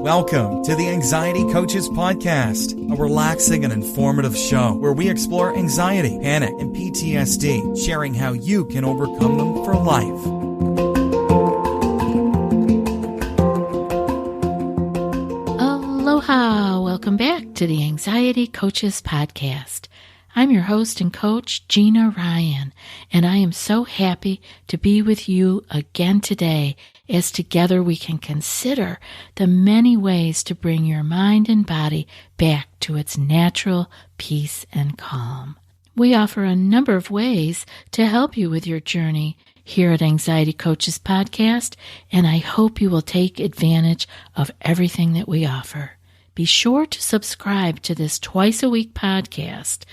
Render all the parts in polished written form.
Welcome to the Anxiety Coaches Podcast, a relaxing and informative show where we explore anxiety, panic, and PTSD, sharing how you can overcome them for life. Aloha! Welcome back to the Anxiety Coaches Podcast. I'm your host and coach, Gina Ryan, and I am so happy to be with you again today as together we can consider the many ways to bring your mind and body back to its natural peace and calm. We offer a number of ways to help you with your journey here at Anxiety Coaches Podcast, and I hope you will take advantage of everything that we offer. Be sure to subscribe to this twice-a-week podcast.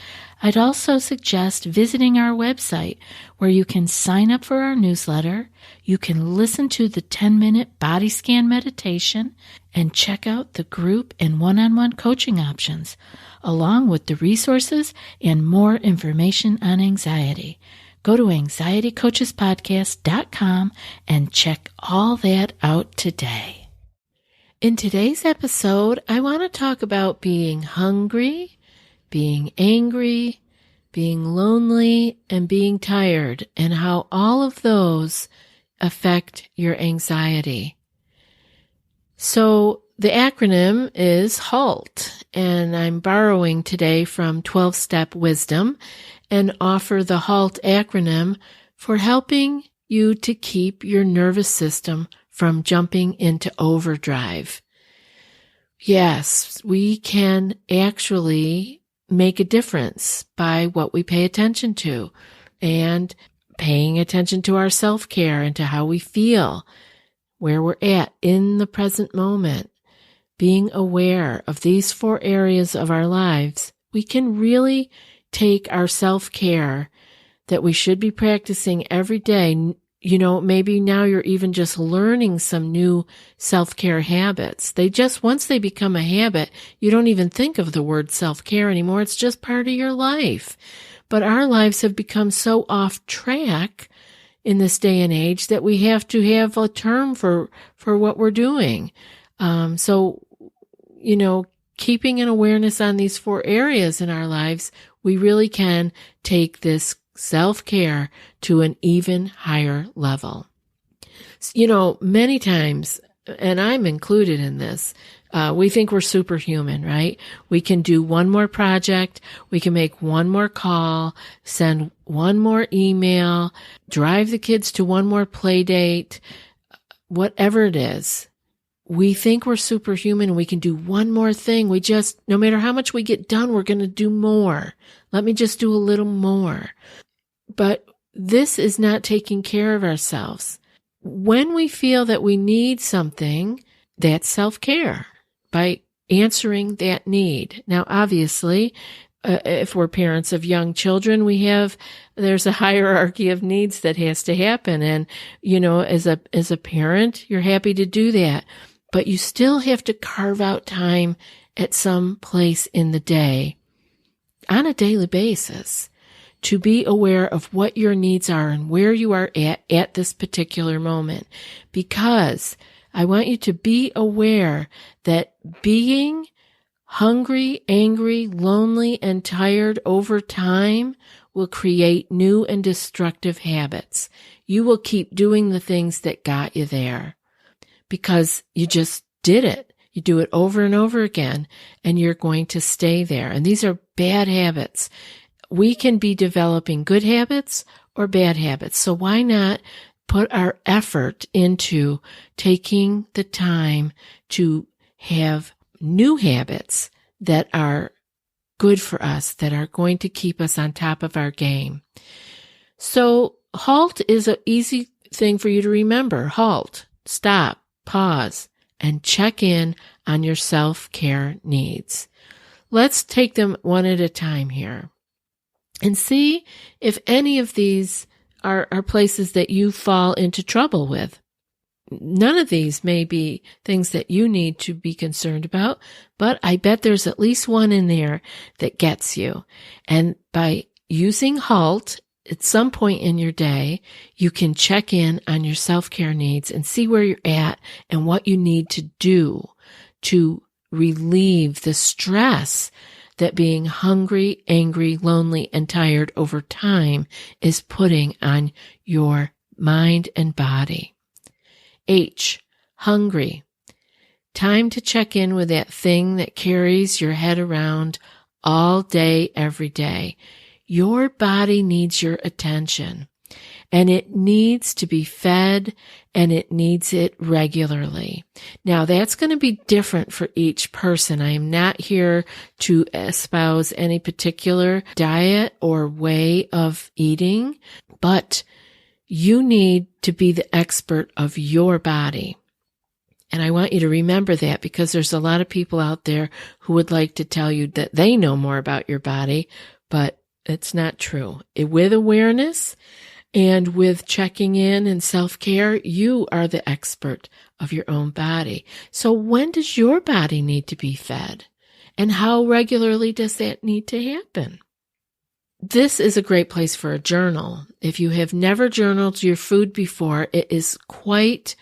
I'd also suggest visiting our website where you can sign up for our newsletter, you can listen to the 10-minute body scan meditation, and check out the group and one-on-one coaching options, along with the resources and more information on anxiety. Go to anxietycoachespodcast.com and check all that out today. In today's episode, I want to talk about being hungry, being angry, being lonely, and being tired, and how all of those affect your anxiety. So the acronym is HALT, and I'm borrowing today from 12-Step Wisdom and offer the HALT acronym for helping you to keep your nervous system from jumping into overdrive. Yes, we can actually make a difference by what we pay attention to and paying attention to our self-care and to how we feel, where we're at in the present moment. Being aware of these 4 areas of our lives, we can really take our self-care that we should be practicing every day. You know, maybe now you're even just learning some new self-care habits. Once they become a habit, you don't even think of the word self-care anymore. It's just part of your life. But our lives have become so off track in this day and age that we have to have a term for what we're doing. Keeping an awareness on these 4 areas in our lives, we really can take this self-care to an even higher level. Many times, and I'm included in this, we think we're superhuman, right? We can do one more project, we can make one more call, send one more email, drive the kids to one more play date, whatever it is. We think we're superhuman and we can do one more thing. No matter how much we get done, we're going to do more. Let me just do a little more. But this is not taking care of ourselves. When we feel that we need something, that's self-care by answering that need. Now, obviously, if we're parents of young children, there's a hierarchy of needs that has to happen. And, as a parent, you're happy to do that. But you still have to carve out time at some place in the day on a daily basis to be aware of what your needs are and where you are at this particular moment. Because I want you to be aware that being hungry, angry, lonely, and tired over time will create new and destructive habits. You will keep doing the things that got you there because you just did it. You do it over and over again, and you're going to stay there. And these are bad habits. We can be developing good habits or bad habits. So why not put our effort into taking the time to have new habits that are good for us, that are going to keep us on top of our game? So HALT is an easy thing for you to remember. HALT, stop, pause, and check in on your self-care needs. Let's take them one at a time here and see if any of these are places that you fall into trouble with. None of these may be things that you need to be concerned about, but I bet there's at least one in there that gets you. And by using HALT at some point in your day, you can check in on your self-care needs and see where you're at and what you need to do to relieve the stress that being hungry, angry, lonely, and tired over time is putting on your mind and body. H, hungry. Time to check in with that thing that carries your head around all day, every day. Your body needs your attention, and it needs to be fed, and it needs it regularly. Now, that's going to be different for each person. I am not here to espouse any particular diet or way of eating, but you need to be the expert of your body. And I want you to remember that, because there's a lot of people out there who would like to tell you that they know more about your body, but it's not true. With awareness and with checking in and self-care, you are the expert of your own body. So when does your body need to be fed? And how regularly does that need to happen? This is a great place for a journal. If you have never journaled your food before, it is quite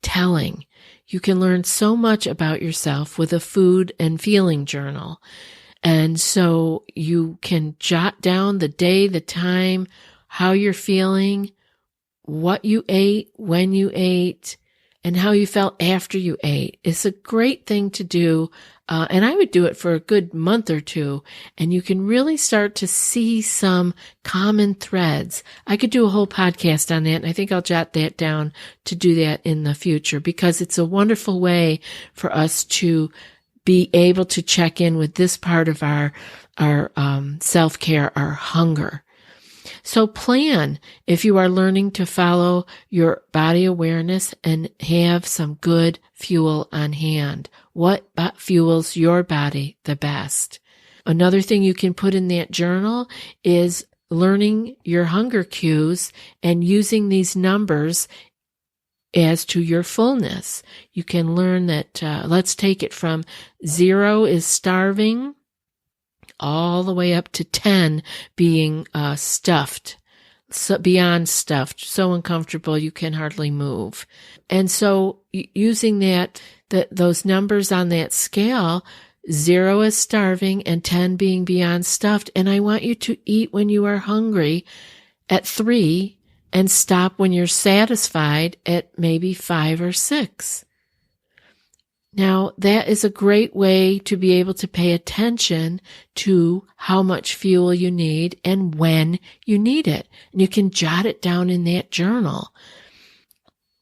telling. You can learn so much about yourself with a food and feeling journal. And so you can jot down the day, the time, how you're feeling, what you ate, when you ate, and how you felt after you ate. It's a great thing to do. And I would do it for a good month or two, and you can really start to see some common threads. I could do a whole podcast on that, and I think I'll jot that down to do that in the future, because it's a wonderful way for us to be able to check in with this part of our self-care, our hunger. So plan if you are learning to follow your body awareness and have some good fuel on hand. What fuels your body the best? Another thing you can put in that journal is learning your hunger cues and using these numbers as to your fullness. You can learn that, let's take it from 0 is starving, all the way up to 10 being stuffed, so beyond stuffed, so uncomfortable you can hardly move. And so using those numbers on that scale, 0 is starving and 10 being beyond stuffed. And I want you to eat when you are hungry at 3 and stop when you're satisfied at maybe 5 or 6. Now, that is a great way to be able to pay attention to how much fuel you need and when you need it. And you can jot it down in that journal.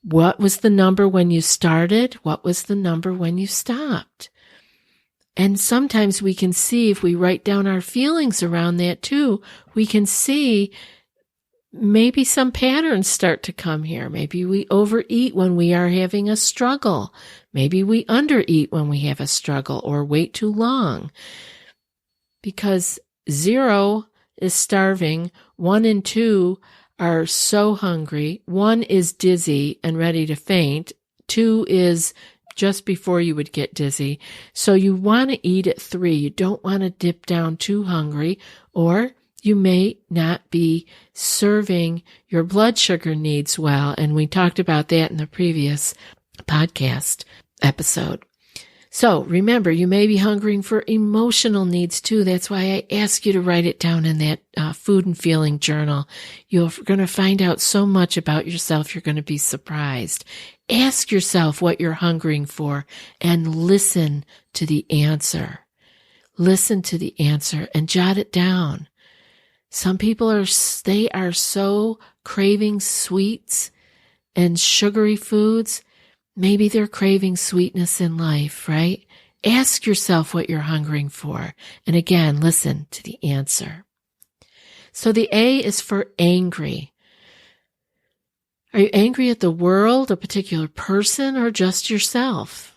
What was the number when you started? What was the number when you stopped? And sometimes we can see, if we write down our feelings around that too, we can see maybe some patterns start to come here. Maybe we overeat when we are having a struggle. Maybe we undereat when we have a struggle or wait too long. Because 0 is starving, 1 and 2 are so hungry, 1 is dizzy and ready to faint, 2 is just before you would get dizzy. So you want to eat at 3. You don't want to dip down too hungry, or you may not be serving your blood sugar needs well. And we talked about that in the previous podcast episode. So remember, you may be hungering for emotional needs too. That's why I ask you to write it down in that food and feeling journal. You're going to find out so much about yourself. You're going to be surprised. Ask yourself what you're hungering for and listen to the answer. Listen to the answer and jot it down. Some people are so craving sweets and sugary foods. Maybe they're craving sweetness in life, right? Ask yourself what you're hungering for. And again, listen to the answer. So the A is for angry. Are you angry at the world, a particular person, or just yourself?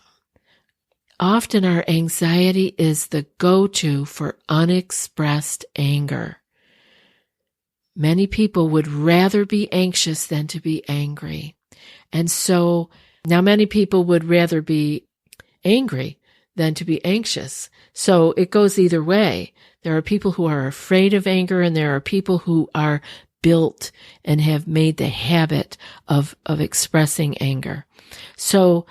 Often our anxiety is the go-to for unexpressed anger. Many people would rather be anxious than to be angry. And so now many people would rather be angry than to be anxious. So it goes either way. There are people who are afraid of anger, and there are people who are built and have made the habit of expressing anger. So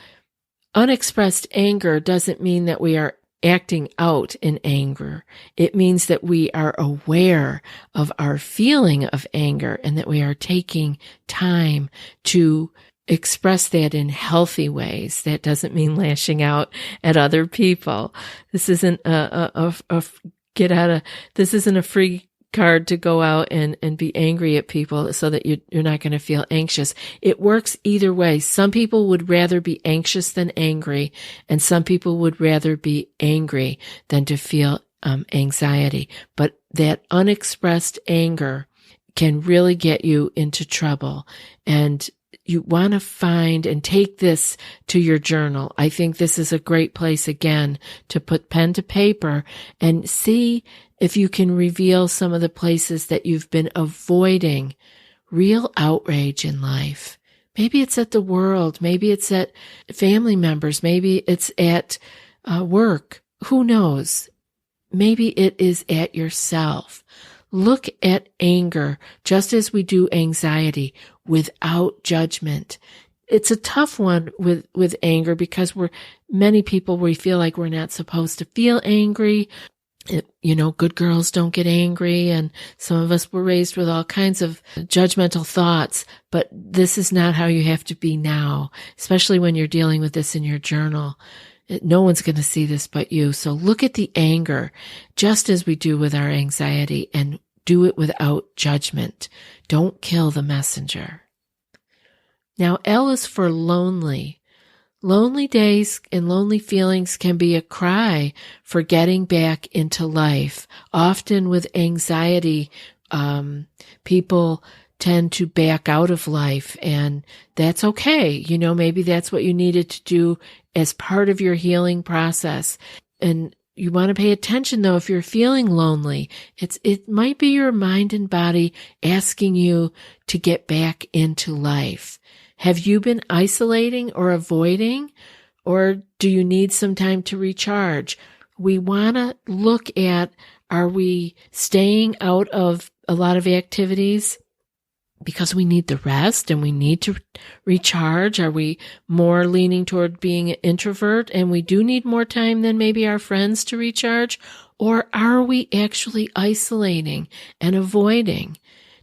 unexpressed anger doesn't mean that we are acting out in anger. It means that we are aware of our feeling of anger and that we are taking time to express that in healthy ways. That doesn't mean lashing out at other people. This isn't this isn't a free card to go out and be angry at people so that you're not going to feel anxious. It works either way. Some people would rather be anxious than angry, and some people would rather be angry than to feel anxiety. But that unexpressed anger can really get you into trouble. And you want to find and take this to your journal. I think this is a great place, again, to put pen to paper and see if you can reveal some of the places that you've been avoiding real outrage in life. Maybe it's at the world. Maybe it's at family members. Maybe it's at work. Who knows? Maybe it is at yourself. Look at anger just as we do anxiety, without judgment. It's a tough one with anger because many people, we feel like we're not supposed to feel angry. Good girls don't get angry, and some of us were raised with all kinds of judgmental thoughts, but this is not how you have to be now, especially when you're dealing with this in your journal. No one's going to see this but you. So look at the anger just as we do with our anxiety, and do it without judgment. Don't kill the messenger. Now, L is for lonely. Lonely days and lonely feelings can be a cry for getting back into life. Often with anxiety, people tend to back out of life, and that's okay. Maybe that's what you needed to do as part of your healing process. And you want to pay attention, though, if you're feeling lonely. It might be your mind and body asking you to get back into life. Have you been isolating or avoiding, or do you need some time to recharge? We want to look at, are we staying out of a lot of activities because we need the rest and we need to recharge? Are we more leaning toward being an introvert and we do need more time than maybe our friends to recharge? Or are we actually isolating and avoiding?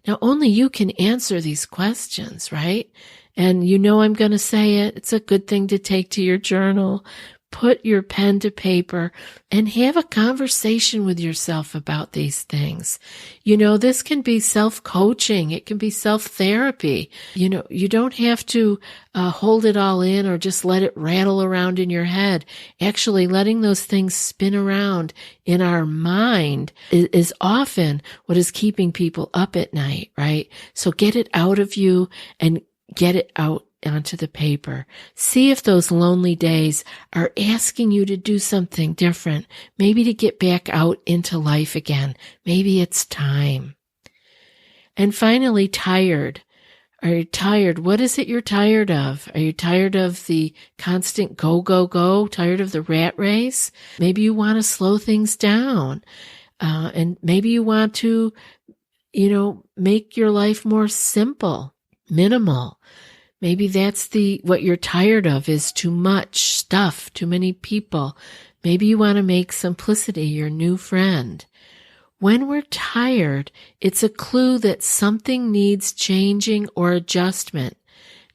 Now, only you can answer these questions, right? And I'm going to say it. It's a good thing to take to your journal. Put your pen to paper and have a conversation with yourself about these things. This can be self-coaching. It can be self-therapy. You don't have to hold it all in or just let it rattle around in your head. Actually, letting those things spin around in our mind is often what is keeping people up at night, right? So get it out of you and get it out onto the paper. See if those lonely days are asking you to do something different, maybe to get back out into life again. Maybe it's time. And finally, tired. Are you tired? What is it you're tired of? Are you tired of the constant go, go, go? Tired of the rat race? Maybe you want to slow things down. And maybe you want to, make your life more simple, minimal. Maybe that's what you're tired of is too much stuff, too many people. Maybe you want to make simplicity your new friend. When we're tired, it's a clue that something needs changing or adjustment,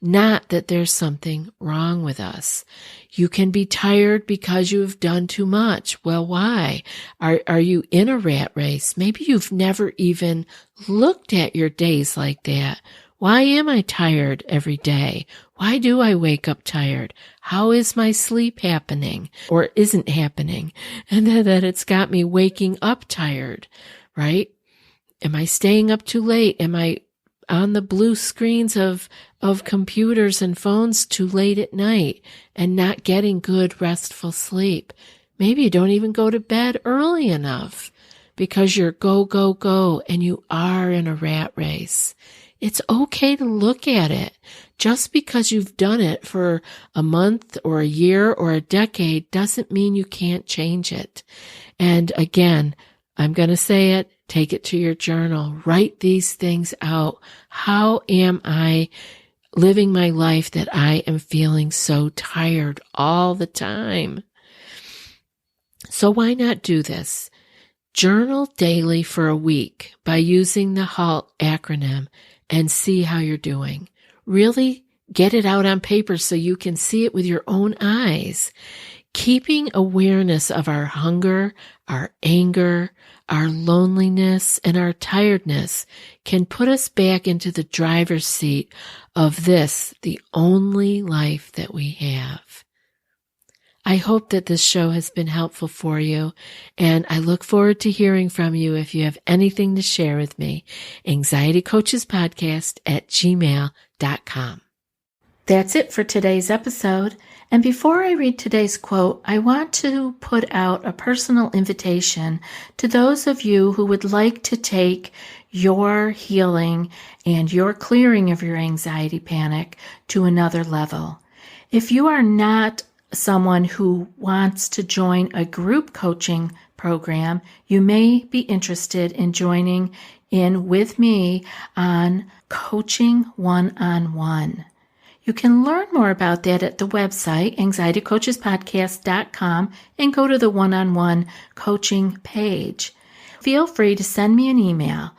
not that there's something wrong with us. You can be tired because you've done too much. Well, why? Are you in a rat race? Maybe you've never even looked at your days like that. Why am I tired every day? Why do I wake up tired? How is my sleep happening or isn't happening? And that it's got me waking up tired, right? Am I staying up too late? Am I on the blue screens of computers and phones too late at night and not getting good restful sleep? Maybe you don't even go to bed early enough because you're go, go, go and you are in a rat race. It's okay to look at it. Just because you've done it for a month or a year or a decade doesn't mean you can't change it. And again, I'm going to say it, take it to your journal, write these things out. How am I living my life that I am feeling so tired all the time. So why not do this? Journal daily for a week by using the HALT acronym and see how you're doing. Really get it out on paper so you can see it with your own eyes. Keeping awareness of our hunger, our anger, our loneliness, and our tiredness can put us back into the driver's seat of this, the only life that we have. I hope that this show has been helpful for you, and I look forward to hearing from you if you have anything to share with me. anxietycoachespodcast@gmail.com. That's it for today's episode. And before I read today's quote, I want to put out a personal invitation to those of you who would like to take your healing and your clearing of your anxiety panic to another level. If you are not someone who wants to join a group coaching program, you may be interested in joining in with me on coaching one-on-one. You can learn more about that at the website, anxietycoachespodcast.com, and go to the one-on-one coaching page. Feel free to send me an email,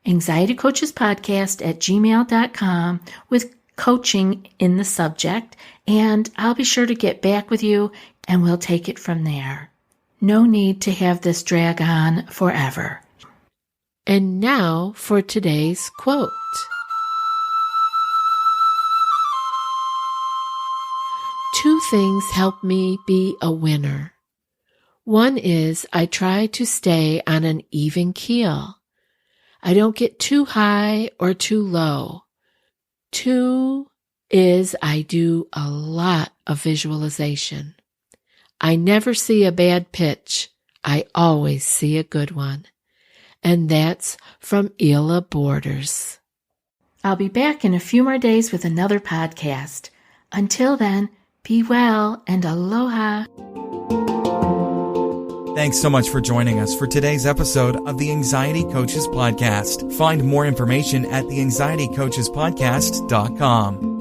anxietycoachespodcast@gmail.com, with coaching in the subject, and I'll be sure to get back with you, and we'll take it from there. No need to have this drag on forever. And now for today's quote. Two things help me be a winner. One is I try to stay on an even keel. I don't get too high or too low. Two is I do a lot of visualization. I never see a bad pitch. I always see a good one. And that's from Ila Borders. I'll be back in a few more days with another podcast. Until then, be well and aloha. Thanks so much for joining us for today's episode of the Anxiety Coaches Podcast. Find more information at theanxietycoachespodcast.com.